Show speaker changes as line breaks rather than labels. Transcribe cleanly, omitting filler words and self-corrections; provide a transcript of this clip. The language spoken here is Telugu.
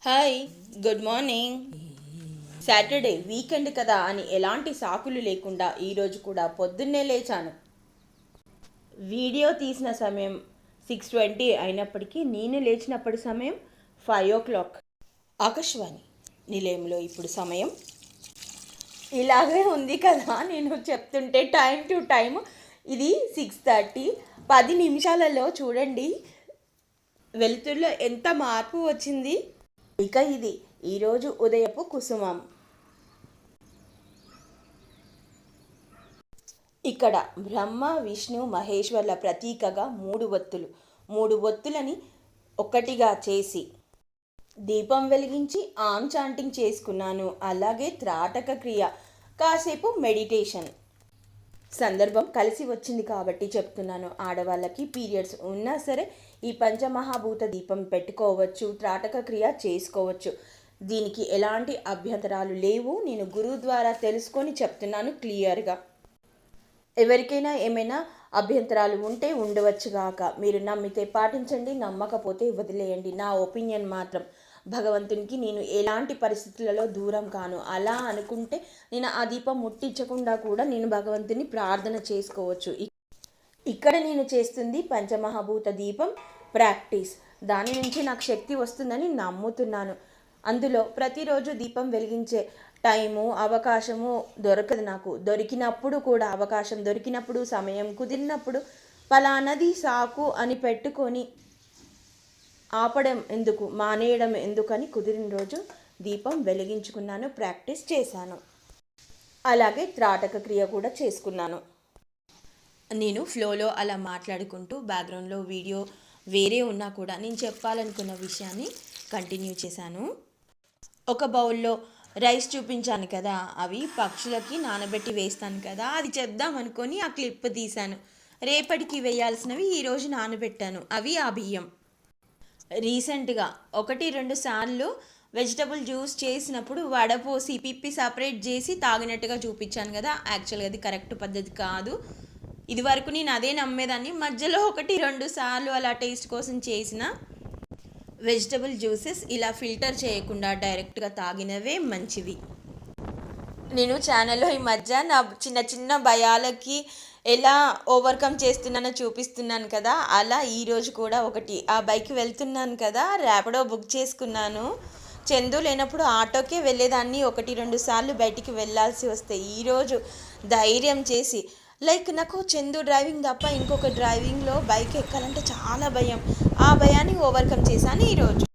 Hi, good morning. Saturday weekend కదా అని ఎలాంటి సాకులు లేకుండా ఈరోజు కూడా పొద్దున్నే లేచాను. వీడియో తీసిన సమయం 6:20 అయినప్పటికీ నేను లేచినప్పటి సమయం 5 o'clock. ఆకాశవాణి నిలయంలో ఇప్పుడు సమయం ఇలాగే ఉంది కదా. నేను చెప్తుంటే టైం టు టైం ఇది 6:30. 10 నిమిషాలలో చూడండి వెలుతురులో ఎంత మార్పు వచ్చింది. ఇక ఇది ఈరోజు ఉదయపు కుసుమం. ఇక్కడ బ్రహ్మ విష్ణు మహేశ్వర్ల ప్రతీకగా 3 ఒత్తులని ఒక్కటిగా చేసి దీపం వెలిగించి ఆమ్ చాంటింగ్ చేసుకున్నాను. అలాగే త్రాటక క్రియ, కాసేపు మెడిటేషన్. సందర్భం కలిసి వచ్చింది కాబట్టి చెప్తున్నాను. ఆడవాళ్ళకి పీరియడ్స్ ఉన్నా సరే ఈ పంచమహాభూత దీపం పెట్టుకోవచ్చు, త్రాటక క్రియ చేసుకోవచ్చు. దీనికి ఎలాంటి అభ్యంతరాలు లేవు. నేను గురువు ద్వారా తెలుసుకొని చెప్తున్నాను క్లియర్గా. ఎవరికైనా ఏమైనా అభ్యంతరాలు ఉంటే ఉండవచ్చుగాక. మీరు నమ్మితే పాటించండి, నమ్మకపోతే వదిలేయండి. నా ఒపీనియన్ మాత్రం. భగవంతునికి నేను ఎలాంటి పరిస్థితులలో దూరం కాను. అలా అనుకుంటే నేను ఆ దీపం ముట్టించకుండా కూడా నేను భగవంతుని ప్రార్థన చేసుకోవచ్చు. ఇక్కడ నేను చేస్తుంది పంచమహాభూత దీపం ప్రాక్టీస్. దాని నుంచి నాకు శక్తి వస్తుందని నమ్ముతున్నాను. అందులో ప్రతిరోజు దీపం వెలిగించే టైము, అవకాశము దొరకదు నాకు. దొరికినప్పుడు కూడా, అవకాశం దొరికినప్పుడు, సమయం కుదిరినప్పుడు పలానది సాకు అని పెట్టుకొని ఆపడం ఎందుకు, మానేయడం ఎందుకని కుదిరిన రోజు దీపం వెలిగించుకున్నాను, ప్రాక్టీస్ చేశాను. అలాగే త్రాటక క్రియ కూడా చేసుకున్నాను. నేను ఫ్లోలో అలా మాట్లాడుకుంటూ బ్యాక్గ్రౌండ్లో వీడియో వేరే ఉన్నా కూడా నేను చెప్పాలనుకున్న విషయాన్ని కంటిన్యూ చేశాను. ఒక బౌల్లో రైస్ చూపించాను కదా, అవి పక్షులకి నానబెట్టి వేస్తాను కదా, అది చెప్దాం అనుకొని ఆ క్లిప్ తీశాను. రేపటికి వేయాల్సినవి ఈరోజు నానబెట్టాను. అవి ఆ బియ్యం. రీసెంట్గా 1-2 సార్లు వెజిటబుల్ జ్యూస్ చేసినప్పుడు వడపోసి పిప్పి సపరేట్ చేసి తాగినట్టుగా చూపించాను కదా. యాక్చువల్గా అది కరెక్ట్ పద్ధతి కాదు. ఇది వరకు నేను అదే నమ్మేదాన్ని. మధ్యలో 1-2 సార్లు అలా టేస్ట్ కోసం చేసిన వెజిటబుల్ జ్యూసెస్ ఇలా ఫిల్టర్ చేయకుండా డైరెక్ట్గా తాగినవే మంచివి. నేను ఛానల్లో ఈ మధ్య నా చిన్న భయాలకి ఎలా ఓవర్కమ్ చేస్తున్నానో చూపిస్తున్నాను కదా. అలా ఈరోజు కూడా ఆ బైక్ వెళ్తున్నాను కదా, ర్యాపిడో బుక్ చేసుకున్నాను. చందు లేనప్పుడు ఆటోకే వెళ్ళేదాన్ని. 1-2 సార్లు బయటికి వెళ్ళాల్సి వస్తే ఈరోజు ధైర్యం చేసి, నాకు చందు డ్రైవింగ్ తప్ప ఇంకొక డ్రైవింగ్లో బైక్ ఎక్కాలంటే చాలా భయం. ఆ భయాన్ని ఓవర్కమ్ చేశాను ఈరోజు.